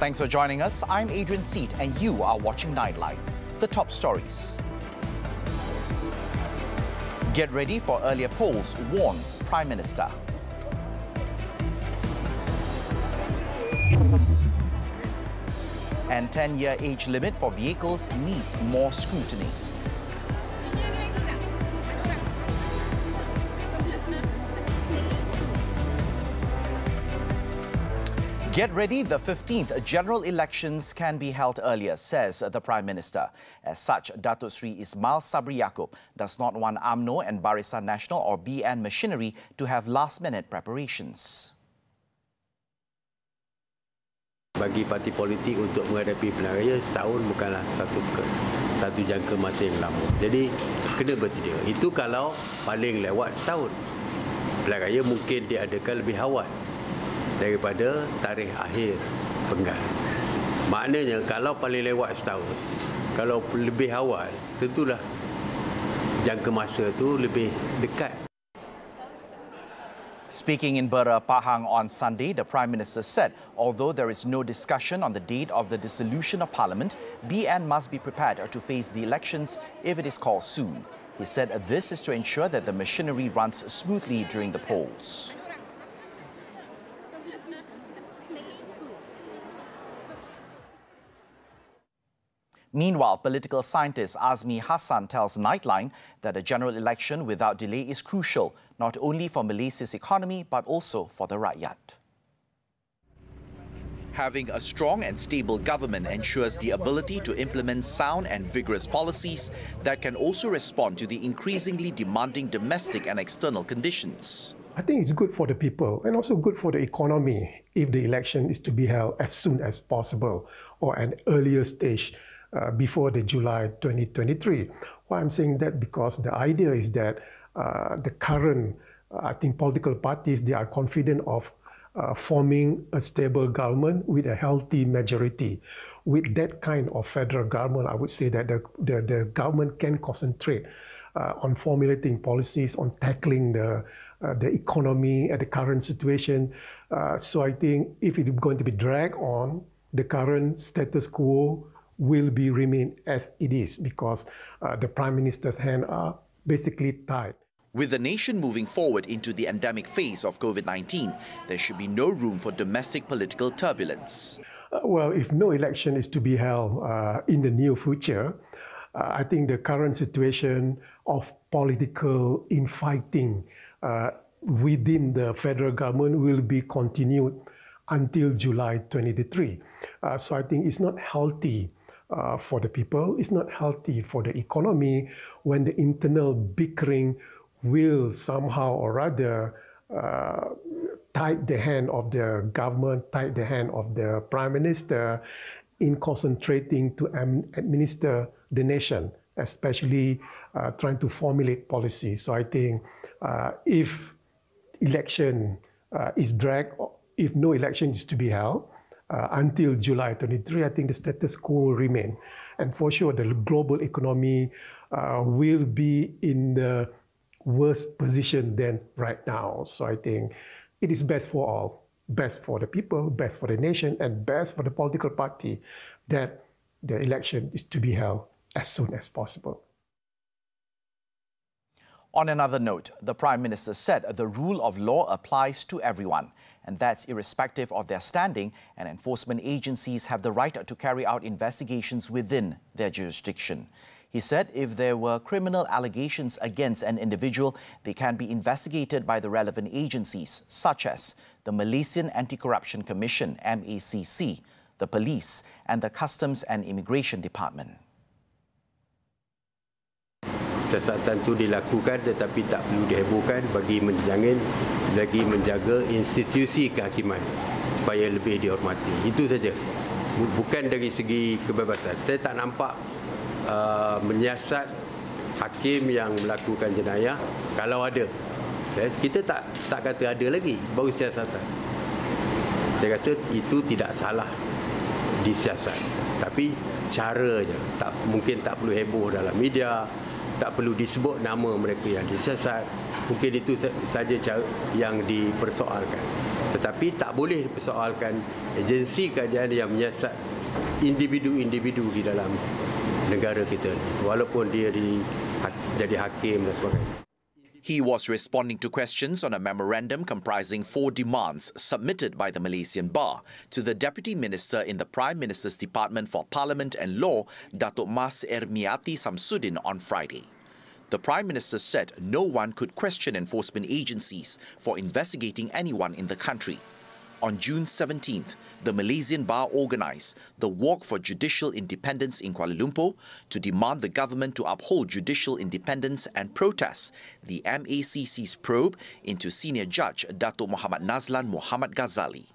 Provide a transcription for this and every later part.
Thanks for joining us. I'm Adrian Seet and you are watching Nightline. The top stories. Get ready for earlier polls, warns Prime Minister. And 10-year age limit for vehicles needs more scrutiny. Get ready, the 15th general elections can be held earlier, says the Prime Minister. As such, Datuk Sri Ismail Sabri Yaakob does not want UMNO and Barisan Nasional or BN machinery to have last-minute preparations. Bagi parti politik untuk menghadapi pilihan raya, setahun bukanlah satu jangka masa yang lama. Jadi, kena bersedia. Itu kalau paling lewat setahun. Pilihan raya mungkin diadakan lebih awal daripada tarikh akhir penggal. Maknanya kalau paling lewat setahun, kalau lebih awal, tentulah jangka masa itu lebih dekat. Speaking in Bera Pahang on Sunday, the Prime Minister said although there is no discussion on the date of the dissolution of Parliament, BN must be prepared to face the elections if it is called soon. He said this is to ensure that the machinery runs smoothly during the polls. Meanwhile, political scientist Azmi Hassan tells Nightline that a general election without delay is crucial, not only for Malaysia's economy, but also for the rakyat. Having a strong and stable government ensures the ability to implement sound and vigorous policies that can also respond to the increasingly demanding domestic and external conditions. I think it's good for the people and also good for the economy if the election is to be held as soon as possible or at an earlier stage before the July 2023. Why I'm saying that? Because the idea is that the current, I think, political parties, they are confident of forming a stable government with a healthy majority. With that kind of federal government, I would say that the government can concentrate on formulating policies, on tackling the economy at the current situation. So I think if it is going to be dragged on, the current status quo will remain as it is because the Prime Minister's hands are basically tied. With the nation moving forward into the endemic phase of COVID-19, there should be no room for domestic political turbulence. Well, if no election is to be held in the near future, I think the current situation of political infighting within the federal government will be continued until July 2023. So I think it's not healthy for the people, it's not healthy for the economy when the internal bickering will somehow or other tie the hand of the government, tie the hand of the Prime Minister in concentrating to administer the nation, especially trying to formulate policy. So I think if election is dragged, if no election is to be held until July 23, I think the status quo will remain. And for sure, the global economy will be in the worst position than right now. So I think it is best for all, best for the people, best for the nation, and best for the political party that the election is to be held as soon as possible. On another note, the Prime Minister said the rule of law applies to everyone, and that's irrespective of their standing, and enforcement agencies have the right to carry out investigations within their jurisdiction. He said if there were criminal allegations against an individual, they can be investigated by the relevant agencies, such as the Malaysian Anti-Corruption Commission, MACC, the police, and the Customs and Immigration Department. Siasatan itu dilakukan tetapi tak perlu dihebohkan bagi menjaga institusi kehakiman supaya lebih dihormati. Itu saja. Bukan dari segi kebebasan. Saya tak nampak menyiasat hakim yang melakukan jenayah kalau ada. Kita tak kata ada lagi, baru siasatan. Saya rasa itu tidak salah disiasat. Tapi cara je. Mungkin tak perlu heboh dalam media, tak perlu disebut nama mereka yang disiasat. Mungkin itu saja yang dipersoalkan. Tetapi tak boleh persoalkan agensi kajian yang menyiasat individu-individu di dalam negara kita, walaupun dia jadi hakim dan sebagainya. He was responding to questions on a memorandum comprising 4 demands submitted by the Malaysian Bar to the Deputy Minister in the Prime Minister's Department for Parliament and Law, Datuk Mas Ermiati Samsudin, on Friday. The Prime Minister said no one could question enforcement agencies for investigating anyone in the country. On June 17th, the Malaysian Bar organised the Walk for Judicial Independence in Kuala Lumpur to demand the government to uphold judicial independence and protest the MACC's probe into senior judge Datuk Muhammad Nazlan Muhammad Ghazali.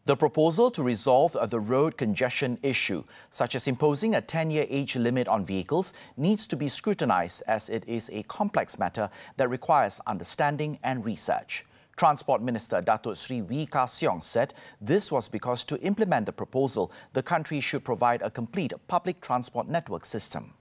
The proposal to resolve the road congestion issue, such as imposing a 10-year age limit on vehicles, needs to be scrutinised as it is a complex matter that requires understanding and research. Transport Minister Datuk Sri Wee Ka Siong said this was because to implement the proposal, the country should provide a complete public transport network system.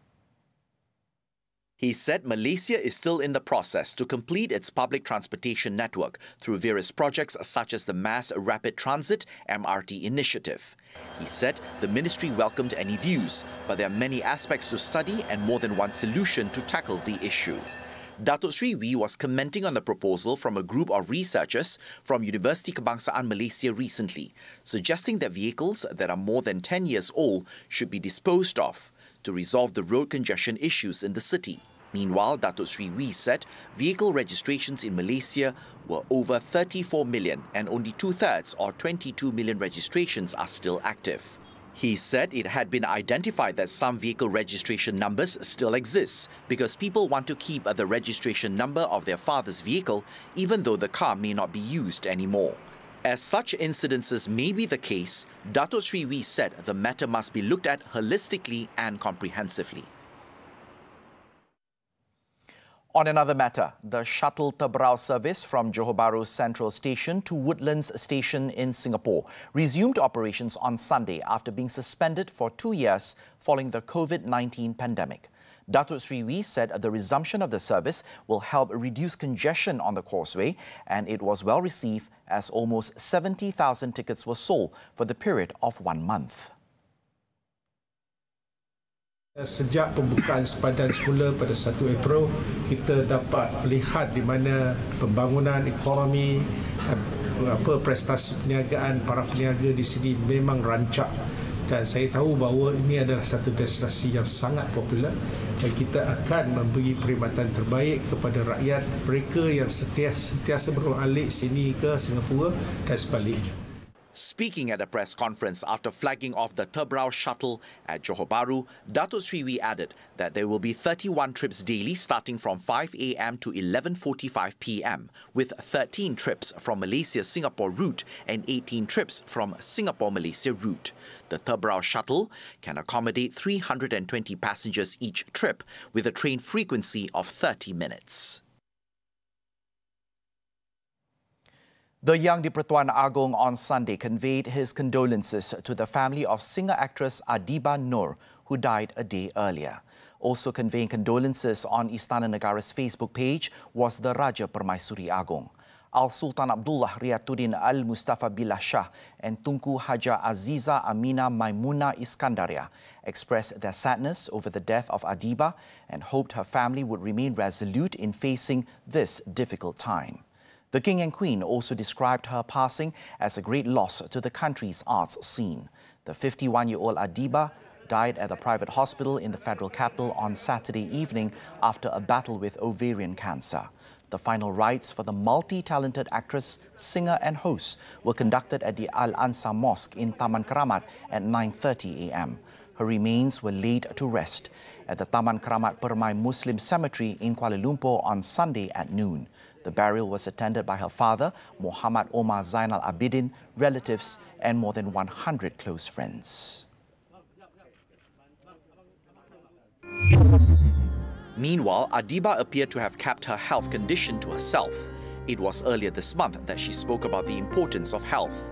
He said Malaysia is still in the process to complete its public transportation network through various projects such as the Mass Rapid Transit MRT initiative. He said the ministry welcomed any views, but there are many aspects to study and more than one solution to tackle the issue. Datuk Sri Wee was commenting on the proposal from a group of researchers from Universiti Kebangsaan Malaysia recently, suggesting that vehicles that are more than 10 years old should be disposed of to resolve the road congestion issues in the city. Meanwhile, Datuk Sri Wee said vehicle registrations in Malaysia were over 34 million and only two-thirds or 22 million registrations are still active. He said it had been identified that some vehicle registration numbers still exist because people want to keep the registration number of their father's vehicle even though the car may not be used anymore. As such incidences may be the case, Datuk Sri Wee said the matter must be looked at holistically and comprehensively. On another matter, the Shuttle Tebrau service from Johor Bahru Central Station to Woodlands Station in Singapore resumed operations on Sunday after being suspended for 2 years following the COVID-19 pandemic. Datuk Sri Wee said the resumption of the service will help reduce congestion on the causeway, and it was well received as almost 70,000 tickets were sold for the period of 1 month. Sejak pembukaan sepadan semula pada 1 April, kita dapat melihat di mana pembangunan ekonomi, prestasi perniagaan para peniaga di sini memang rancak. Dan saya tahu bahawa ini adalah satu destinasi yang sangat popular dan kita akan memberi perkhidmatan terbaik kepada rakyat mereka yang sentiasa berulang-alik sini ke Singapura dan sebaliknya. Speaking at a press conference after flagging off the Tebrau shuttle at Johor Bahru, Datuk Sri Wee added that there will be 31 trips daily starting from 5 a.m. to 11:45 p.m, with 13 trips from Malaysia-Singapore route and 18 trips from Singapore-Malaysia route. The Tebrau shuttle can accommodate 320 passengers each trip, with a train frequency of 30 minutes. The Yang di-Pertuan Agong on Sunday conveyed his condolences to the family of singer-actress Adiba Noor, who died a day earlier. Also conveying condolences on Istana Negara's Facebook page was the Raja Permaisuri Agong. Al-Sultan Abdullah Riyatuddin Al-Mustafa Billah Shah and Tunku Haja Aziza Amina Maimuna Iskandaria expressed their sadness over the death of Adiba and hoped her family would remain resolute in facing this difficult time. The King and Queen also described her passing as a great loss to the country's arts scene. The 51-year-old Adiba died at a private hospital in the federal capital on Saturday evening after a battle with ovarian cancer. The final rites for the multi-talented actress, singer and host were conducted at the Al-Ansar Mosque in Taman Keramat at 9:30 a.m. Her remains were laid to rest at the Taman Keramat Permai Muslim Cemetery in Kuala Lumpur on Sunday at noon. The burial was attended by her father, Muhammad Omar Zainal Abidin, relatives and more than 100 close friends. Meanwhile, Adiba appeared to have kept her health condition to herself. It was earlier this month that she spoke about the importance of health.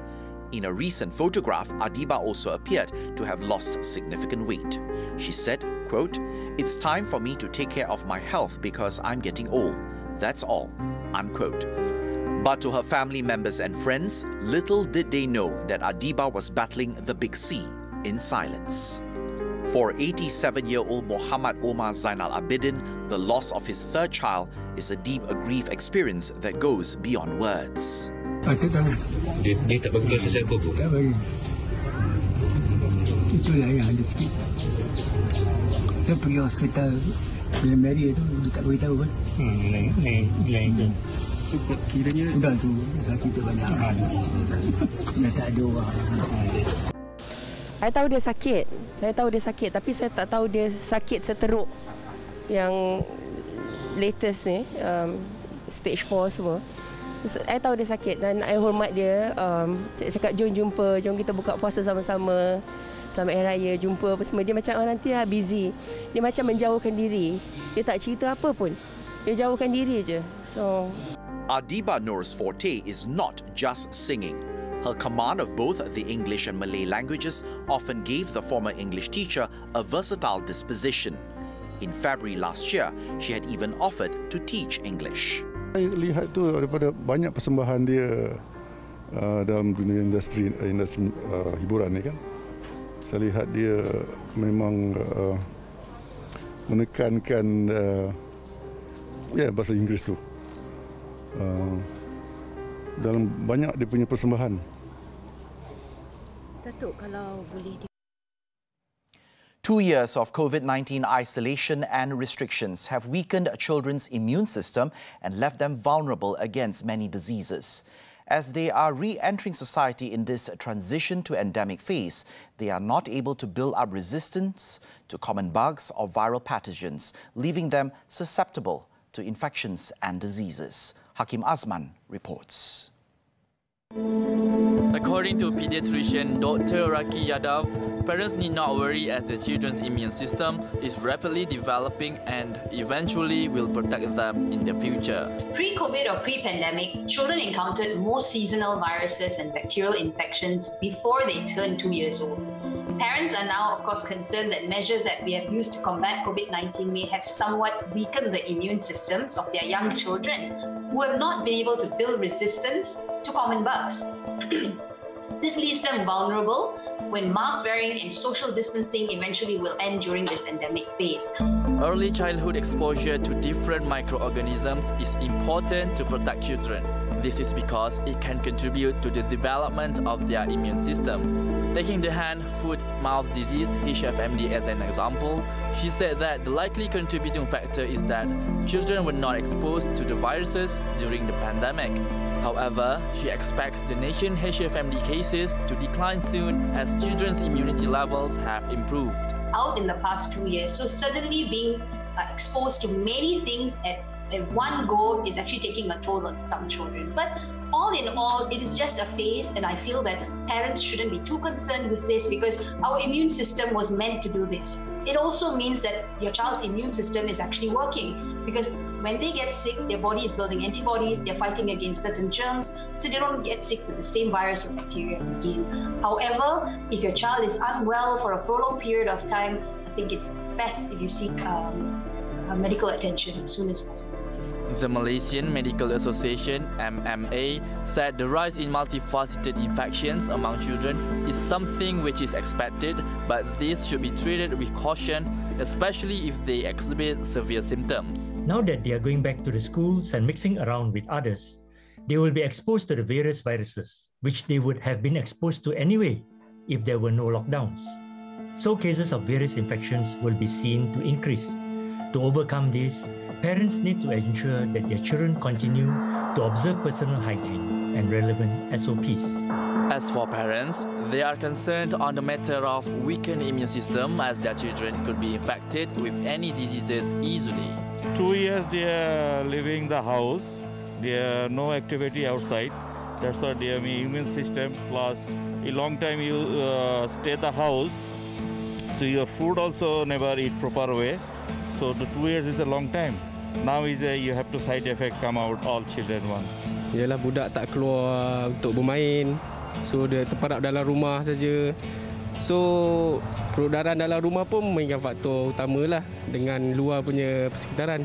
In a recent photograph, Adiba also appeared to have lost significant weight. She said, quote, "It's time for me to take care of my health because I'm getting old. That's all," unquote. But to her family members and friends, little did they know that Adiba was battling the big C in silence. For 87-year-old Muhammad Omar Zainal Abidin, the loss of his third child is a deep grief experience that goes beyond words. Dia tak bagi tahu siapa pun. Tak bagi. Itulah yang ada sikit. Saya pergi hospital bila Mary tu, dia tak bagi tahu kan. Lain tu. Kiranya dah tu sakit tu banyak. Dah tak ada orang. Saya tahu dia sakit, tapi saya tak tahu dia sakit seteruk yang latest ni, stage 4 semua. Saya tahu dia sakit dan saya hormat dia. Cakap jom jumpa, jom kita buka puasa sama-sama, sama Hari Raya, jumpa apa semua. Dia macam nanti lah busy. Dia macam menjauhkan diri. Dia tak cerita apa pun. Dia jauhkan diri je. So Adiba Noor's forte is not just singing. Her command of both the English and Malay languages often gave the former English teacher a versatile disposition. In February last year, she had even offered to teach English. Saya lihat tu daripada banyak persembahan dia dalam dunia industri hiburan ni kan. Saya lihat dia memang menekankan bahasa Inggeris tu. Dalam banyak dia punya persembahan. Datuk kalau boleh 2 years of COVID-19 isolation and restrictions have weakened children's immune system and left them vulnerable against many diseases. As they are re-entering society in this transition to endemic phase, they are not able to build up resistance to common bugs or viral pathogens, leaving them susceptible to infections and diseases. Hakim Azman reports. According to pediatrician Dr. Raki Yadav, parents need not worry as the children's immune system is rapidly developing and eventually will protect them in the future. Pre-COVID or pre-pandemic, children encountered more seasonal viruses and bacterial infections before they turned 2 years old. Parents are now, of course, concerned that measures that we have used to combat COVID-19 may have somewhat weakened the immune systems of their young children who have not been able to build resistance to common bugs. This leaves them vulnerable when mask wearing and social distancing eventually will end during this endemic phase. Early childhood exposure to different microorganisms is important to protect children. This is because it can contribute to the development of their immune system. Taking the hand-foot-mouth disease HFMD as an example, she said that the likely contributing factor is that children were not exposed to the viruses during the pandemic. However, she expects the nation's HFMD cases to decline soon as children's immunity levels have improved. Out in the past 2 years, so suddenly being exposed to many things at one go is actually taking a toll on some children. But all in all, it is just a phase, and I feel that parents shouldn't be too concerned with this because our immune system was meant to do this. It also means that your child's immune system is actually working because when they get sick, their body is building antibodies, they're fighting against certain germs, so they don't get sick with the same virus or bacteria again. However, if your child is unwell for a prolonged period of time, I think it's best if you seek medical attention as soon as possible. The Malaysian Medical Association, MMA, said the rise in multifaceted infections among children is something which is expected, but this should be treated with caution, especially if they exhibit severe symptoms. Now that they are going back to the schools and mixing around with others, they will be exposed to the various viruses, which they would have been exposed to anyway if there were no lockdowns. So cases of various infections will be seen to increase. To overcome this, parents need to ensure that their children continue to observe personal hygiene and relevant SOPs. As for parents, they are concerned on the matter of weakened immune system as their children could be infected with any diseases easily. 2 years they are leaving the house, there are no activity outside. That's why their immune system plus a long time you stay at the house, so your food also never eat proper way. So the 2 years is a long time. Now is you have to side effect come out all children one. Ialah budak tak keluar untuk bermain, so dia terperap dalam rumah saja. So perudaran dalam rumah pun mainkan faktor utamalah dengan luar punya persekitaran.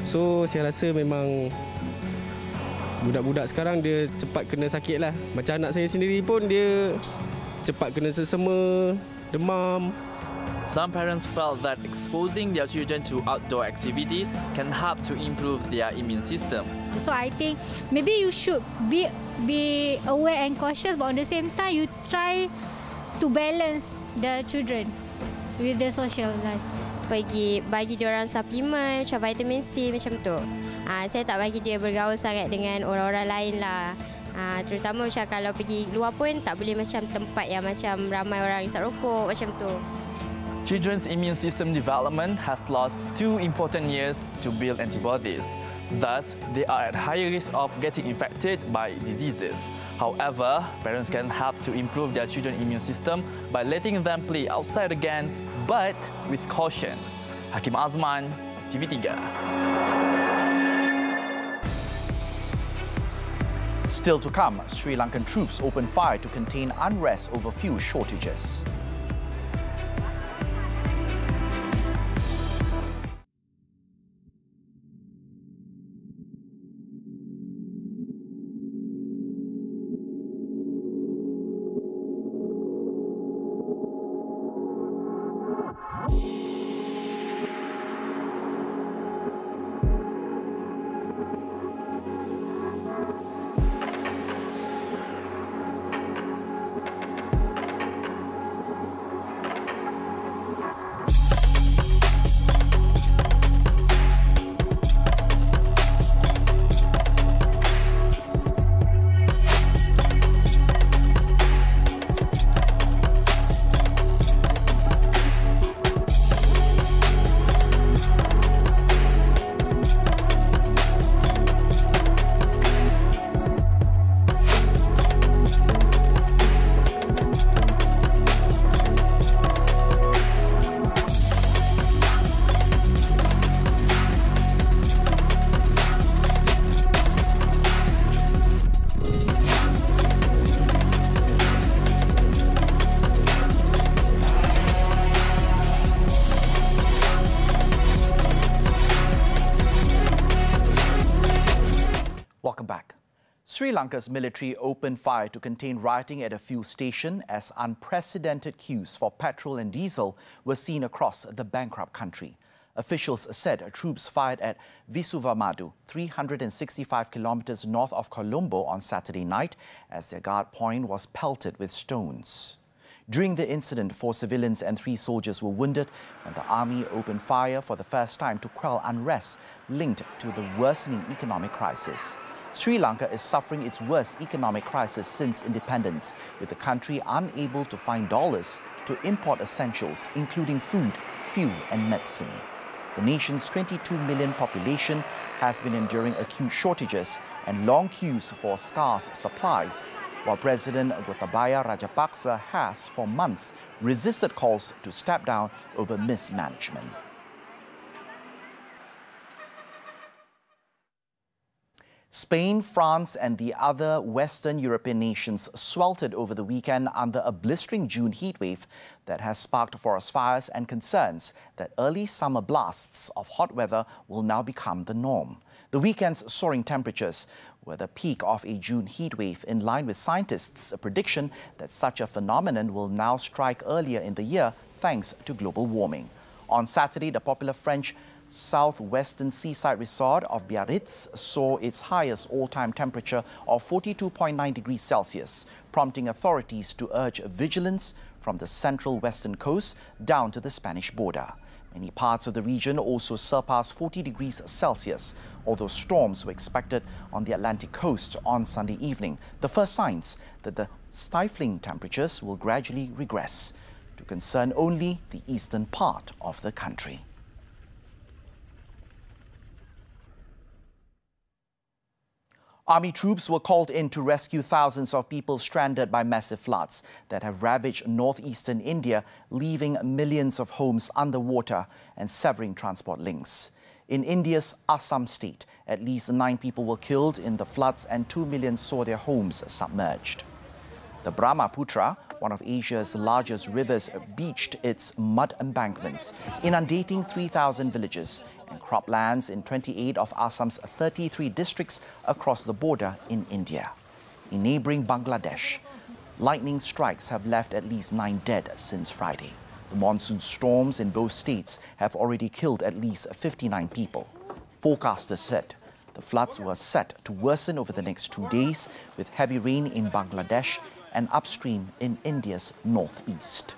So saya rasa memang budak-budak sekarang dia cepat kena sakit lah. Macam anak saya sendiri pun dia cepat kena sesama, demam. Some parents felt that exposing their children to outdoor activities can help to improve their immune system. So I think maybe you should be aware and cautious, but at the same time you try to balance the children with the social life. Bagi dia orang suplemen macam vitamin C macam tu. Saya tak bagi dia bergaul sangat dengan orang-orang lain lah. Terutama macam kalau pergi luar pun tak boleh macam tempat yang macam ramai orang isap rokok macam tu. Children's immune system development has lost 2 important years to build antibodies. Thus, they are at higher risk of getting infected by diseases. However, parents can help to improve their children's immune system by letting them play outside again, but with caution. Hakim Azman, TV3. Still to come, Sri Lankan troops open fire to contain unrest over fuel shortages. Welcome back. Sri Lanka's military opened fire to contain rioting at a fuel station as unprecedented queues for petrol and diesel were seen across the bankrupt country. Officials said troops fired at Visuvamadu, 365 kilometers north of Colombo on Saturday night as their guard point was pelted with stones. During the incident, 4 civilians and 3 soldiers were wounded when the army opened fire for the first time to quell unrest linked to the worsening economic crisis. Sri Lanka is suffering its worst economic crisis since independence, with the country unable to find dollars to import essentials, including food, fuel and medicine. The nation's 22 million population has been enduring acute shortages and long queues for scarce supplies, while President Gotabaya Rajapaksa has, for months, resisted calls to step down over mismanagement. Spain, France and the other Western European nations sweltered over the weekend under a blistering June heatwave that has sparked forest fires and concerns that early summer blasts of hot weather will now become the norm. The weekend's soaring temperatures were the peak of a June heatwave, in line with scientists' prediction that such a phenomenon will now strike earlier in the year thanks to global warming. On Saturday, the popular French southwestern seaside resort of Biarritz saw its highest all-time temperature of 42.9 degrees Celsius, prompting authorities to urge vigilance from the central western coast down to the Spanish border. Many parts of the region also surpassed 40 degrees Celsius, although storms were expected on the Atlantic coast on Sunday evening, the first signs that the stifling temperatures will gradually regress to concern only the eastern part of the country. Army troops were called in to rescue thousands of people stranded by massive floods that have ravaged northeastern India, leaving millions of homes underwater and severing transport links. In India's Assam state, at least 9 people were killed in the floods and 2 million saw their homes submerged. The Brahmaputra one of Asia's largest rivers, beached its mud embankments, inundating 3,000 villages and croplands in 28 of Assam's 33 districts across the border in India. In neighbouring Bangladesh, lightning strikes have left at least 9 dead since Friday. The monsoon storms in both states have already killed at least 59 people. Forecasters said the floods were set to worsen over the next 2 days, with heavy rain in Bangladesh and upstream in India's northeast.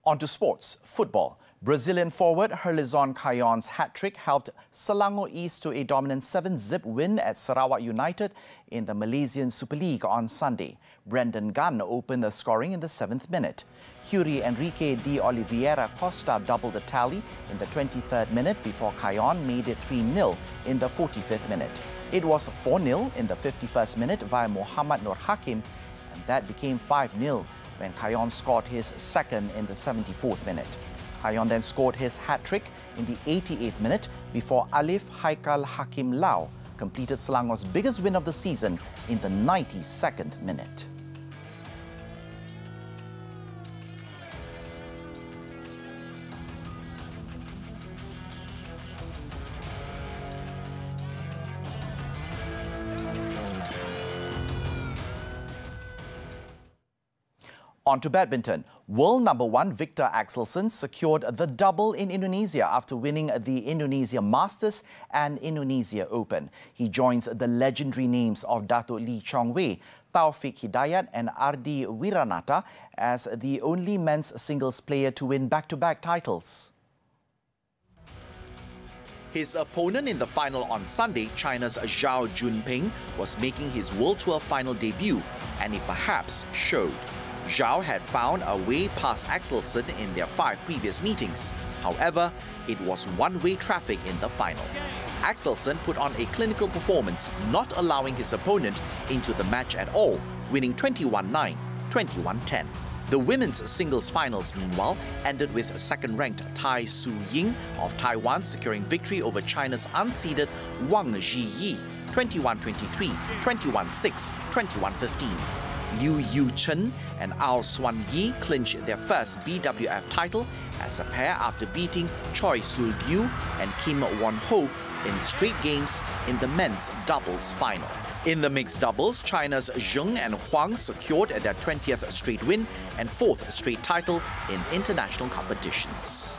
On to sports. Football. Brazilian forward Herlison Cayon's hat-trick helped Selangor East to a dominant 7-0 win at Sarawak United in the Malaysian Super League on Sunday. Brendan Gunn opened the scoring in the 7th minute. Yuri Enrique de Oliveira Costa doubled the tally in the 23rd minute before Cayon made it 3-0 in the 45th minute. It was 4-0 in the 51st minute via Muhammad Nur Hakim, and that became 5-0 when Cayon scored his second in the 74th minute. Cayon then scored his hat-trick in the 88th minute before Alif Haikal Hakim Lau completed Selangor's biggest win of the season in the 92nd minute. On to badminton. World number 1 Victor Axelsen secured the double in Indonesia after winning the Indonesia Masters and Indonesia Open. He joins the legendary names of Dato' Lee Chong Wei, Taufik Hidayat and Ardi Wiranata as the only men's singles player to win back-to-back titles. His opponent in the final on Sunday, China's Zhao Junping, was making his World Tour final debut, and it perhaps showed. Zhao had found a way past Axelsen in their 5 previous meetings. However, it was one-way traffic in the final. Axelsen put on a clinical performance, not allowing his opponent into the match at all, winning 21-9, 21-10. The women's singles finals, meanwhile, ended with second-ranked Tai Su Ying of Taiwan securing victory over China's unseeded Wang Zhiyi, 21-23, 21-6, 21-15. Liu Yu-chen and Ao Swan Yi clinched their first BWF title as a pair after beating Choi Sul-gyu and Kim Won-ho in straight games in the men's doubles final. In the mixed doubles, China's Zheng and Huang secured their 20th straight win and 4th straight title in international competitions.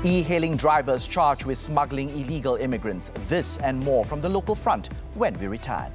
E-hailing drivers charged with smuggling illegal immigrants. This and more from the local front when we return.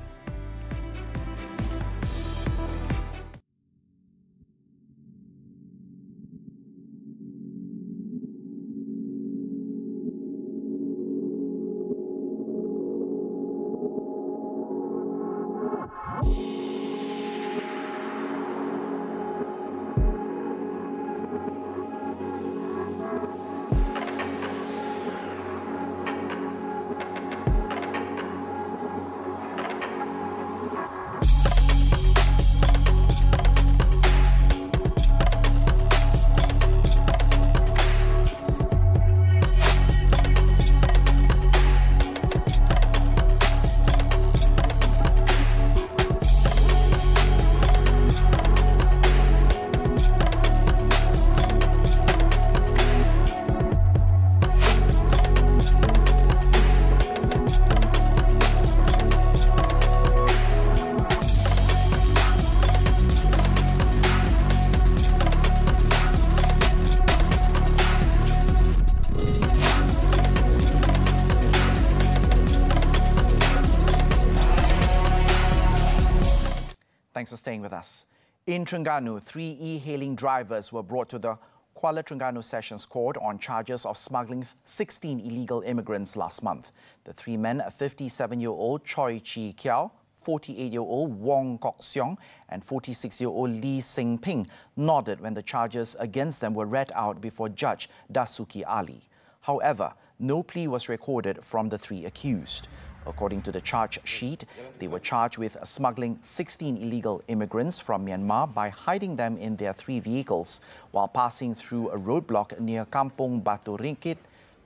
Thanks for staying with us. In Terengganu, 3 e-hailing drivers were brought to the Kuala Terengganu Sessions Court on charges of smuggling 16 illegal immigrants last month. The 3 men, 57-year-old Choi Chi Kiao, 48-year-old Wong Kok Siong and 46-year-old Lee Sing Ping, nodded when the charges against them were read out before Judge Dasuki Ali. However, no plea was recorded from the 3 accused. According to the charge sheet, they were charged with smuggling 16 illegal immigrants from Myanmar by hiding them in their 3 vehicles while passing through a roadblock near Kampung Batu Ringkit,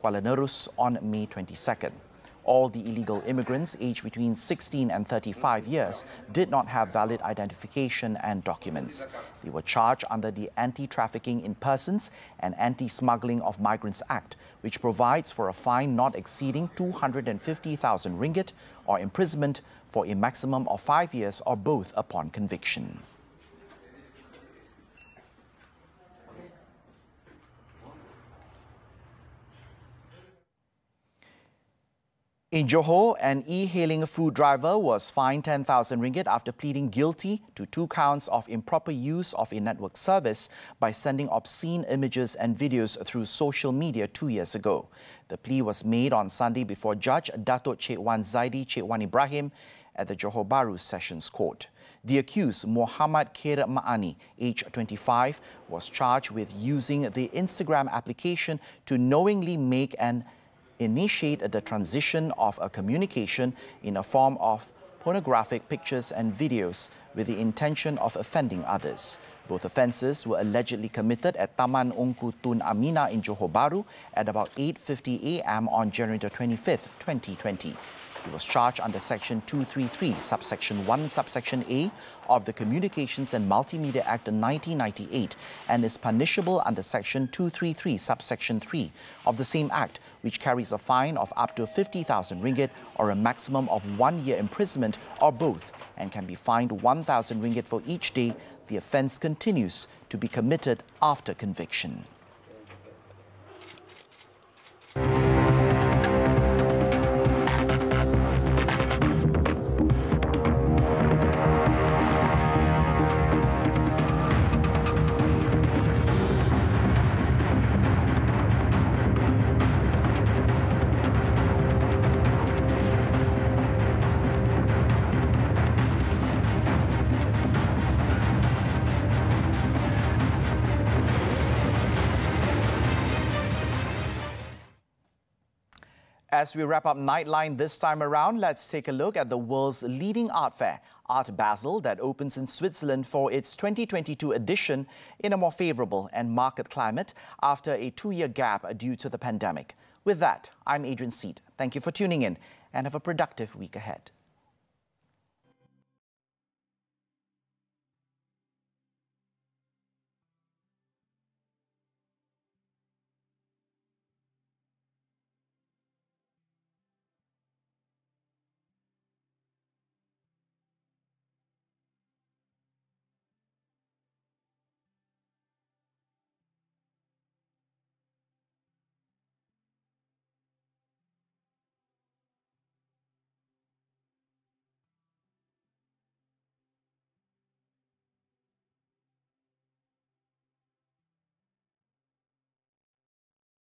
Kuala Nerus on May 22nd. All the illegal immigrants aged between 16 and 35 years did not have valid identification and documents. They were charged under the Anti-Trafficking in Persons and Anti-Smuggling of Migrants Act, which provides for a fine not exceeding 250,000 ringgit or imprisonment for a maximum of 5 years or both upon conviction. In Johor, an e-hailing food driver was fined 10,000 ringgit after pleading guilty to 2 counts of improper use of a network service by sending obscene images and videos through social media 2 years ago. The plea was made on Sunday before Judge Datuk Cik Wan Zaidi Cik Wan Ibrahim at the Johor Bahru Sessions Court. The accused, Muhammad Khair Ma'ani, aged 25, was charged with using the Instagram application to knowingly make and initiate the transition of a communication in a form of pornographic pictures and videos with the intention of offending others. Both offences were allegedly committed at Taman Ungku Tun Amina in Johor Bahru at about 8:50 a.m. on January 25, 2020. He was charged under Section 233, Subsection 1, Subsection A of the Communications and Multimedia Act 1998 and is punishable under Section 233, Subsection 3 of the same Act, which carries a fine of up to 50,000 ringgit or a maximum of 1 year imprisonment or both, and can be fined 1,000 ringgit for each day the offence continues to be committed after conviction. As we wrap up Nightline this time around, let's take a look at the world's leading art fair, Art Basel, that opens in Switzerland for its 2022 edition in a more favourable and market climate after a 2-year gap due to the pandemic. With that, I'm Adrian Seet. Thank you for tuning in and have a productive week ahead.